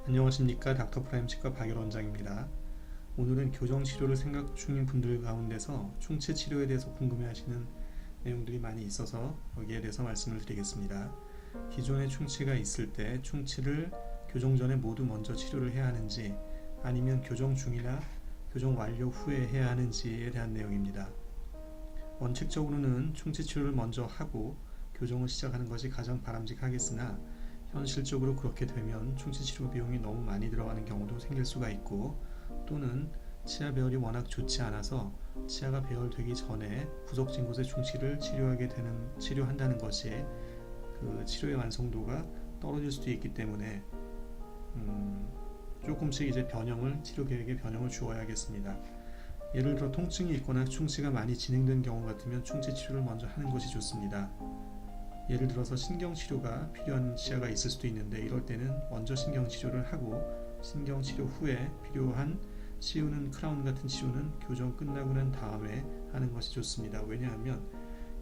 안녕하십니까. 닥터프라임 치과 박열 원장입니다. 오늘은 교정치료를 생각 중인 분들 가운데서 충치치료에 대해서 궁금해하시는 내용들이 많이 있어서 여기에 대해서 말씀을 드리겠습니다. 기존에 충치가 있을 때 충치를 교정 전에 모두 먼저 치료를 해야 하는지, 아니면 교정 중이나 교정 완료 후에 해야 하는지에 대한 내용입니다. 원칙적으로는 충치치료를 먼저 하고 교정을 시작하는 것이 가장 바람직하겠으나, 현실적으로 그렇게 되면 충치치료 비용이 너무 많이 들어가는 경우도 생길 수가 있고, 또는 치아 배열이 워낙 좋지 않아서 치아가 배열되기 전에 구석진 곳의 충치를 치료한다는 것이 그 치료의 완성도가 떨어질 수도 있기 때문에 조금씩 이제 치료 계획에 변형을 주어야겠습니다. 예를 들어 통증이 있거나 충치가 많이 진행된 경우 같으면 충치 치료를 먼저 하는 것이 좋습니다. 예를 들어서 신경치료가 필요한 치아가 있을 수도 있는데, 이럴 때는 먼저 신경치료를 하고 신경치료 후에 필요한 씌우는 크라운 같은 치료는 교정 끝나고 난 다음에 하는 것이 좋습니다. 왜냐하면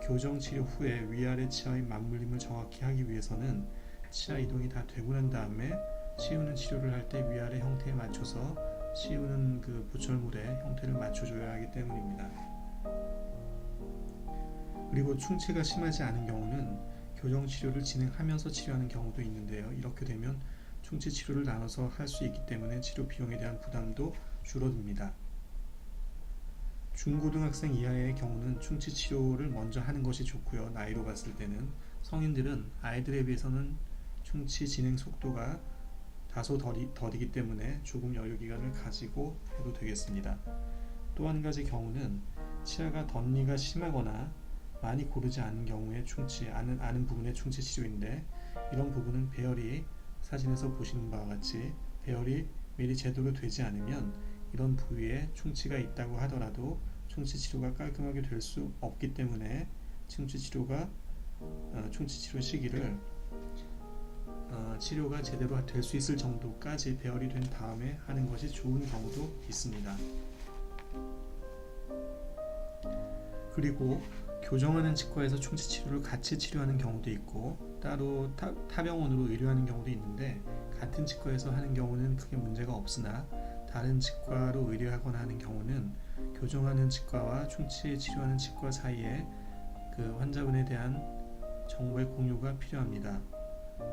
교정치료 후에 위아래 치아의 맞물림을 정확히 하기 위해서는 치아 이동이 다 되고 난 다음에 씌우는 치료를 할 때 위아래 형태에 맞춰서 씌우는 그 보철물의 형태를 맞춰줘야 하기 때문입니다. 그리고 충치가 심하지 않은 경우는 교정치료를 진행하면서 치료하는 경우도 있는데요. 이렇게 되면 충치 치료를 나눠서 할 수 있기 때문에 치료 비용에 대한 부담도 줄어듭니다. 중고등학생 이하의 경우는 충치 치료를 먼저 하는 것이 좋고요. 나이로 봤을 때는 성인들은 아이들에 비해서는 충치 진행 속도가 다소 더디기 때문에 조금 여유 기간을 가지고 해도 되겠습니다. 또 한 가지 경우는 치아가 덧니가 심하거나 많이 고르지 않은 경우에 아는 부분의 충치 치료인데, 이런 부분은 배열이 사진에서 보시는 바와 같이 배열이 미리 제대로 되지 않으면 이런 부위에 충치가 있다고 하더라도 충치 치료가 깔끔하게 될 수 없기 때문에 충치 치료 시기를 치료가 제대로 될 수 있을 정도까지 배열이 된 다음에 하는 것이 좋은 경우도 있습니다. 그리고 교정하는 치과에서 충치 치료를 같이 치료하는 경우도 있고, 따로 타 병원으로 의뢰하는 경우도 있는데, 같은 치과에서 하는 경우는 크게 문제가 없으나 다른 치과로 의뢰하거나 하는 경우는 교정하는 치과와 충치 치료하는 치과 사이에 그 환자분에 대한 정보의 공유가 필요합니다.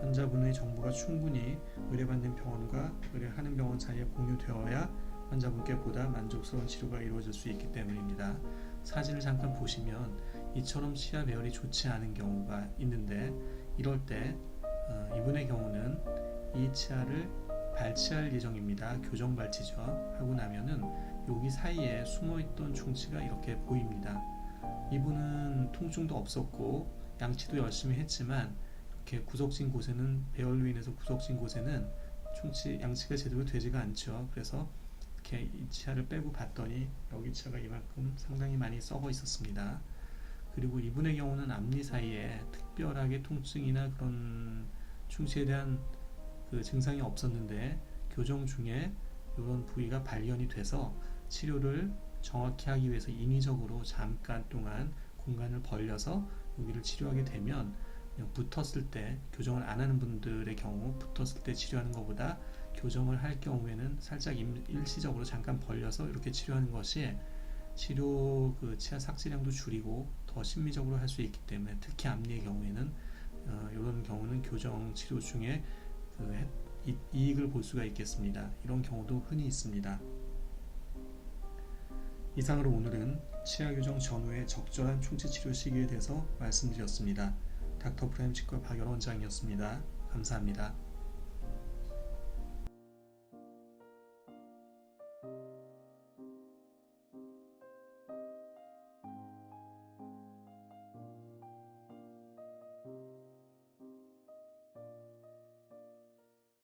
환자분의 정보가 충분히 의뢰받는 병원과 의뢰하는 병원 사이에 공유되어야 환자분께 보다 만족스러운 치료가 이루어질 수 있기 때문입니다. 사진을 잠깐 보시면 이처럼 치아 배열이 좋지 않은 경우가 있는데, 이럴 때 이분의 경우는 이 치아를 발치할 예정입니다. 교정 발치죠. 하고 나면은 여기 사이에 숨어있던 충치가 이렇게 보입니다. 이분은 통증도 없었고 양치도 열심히 했지만, 이렇게 구석진 곳에는 배열로 인해서 구석진 곳에는 양치가 제대로 되지가 않죠. 그래서 이렇게 이 치아를 빼고 봤더니 여기 치아가 이만큼 상당히 많이 썩어 있었습니다. 그리고 이분의 경우는 앞니 사이에 특별하게 통증이나 그런 충치에 대한 그 증상이 없었는데, 교정 중에 이런 부위가 발견이 돼서 치료를 정확히 하기 위해서 인위적으로 잠깐 동안 공간을 벌려서 여기를 치료하게 되면, 붙었을 때, 교정을 안 하는 분들의 경우 붙었을 때 치료하는 것보다 교정을 할 경우에는 살짝 일시적으로 잠깐 벌려서 이렇게 치료하는 것이 치료 치아 삭제량도 줄이고 더 심미적으로 할 수 있기 때문에, 특히 앞니의 경우에는 이런 경우는 교정 치료 중에 이익을 볼 수가 있겠습니다. 이런 경우도 흔히 있습니다. 이상으로 오늘은 치아 교정 전후의 적절한 충치 치료 시기에 대해서 말씀드렸습니다. 닥터프라임 치과 박열 원장이었습니다. 감사합니다.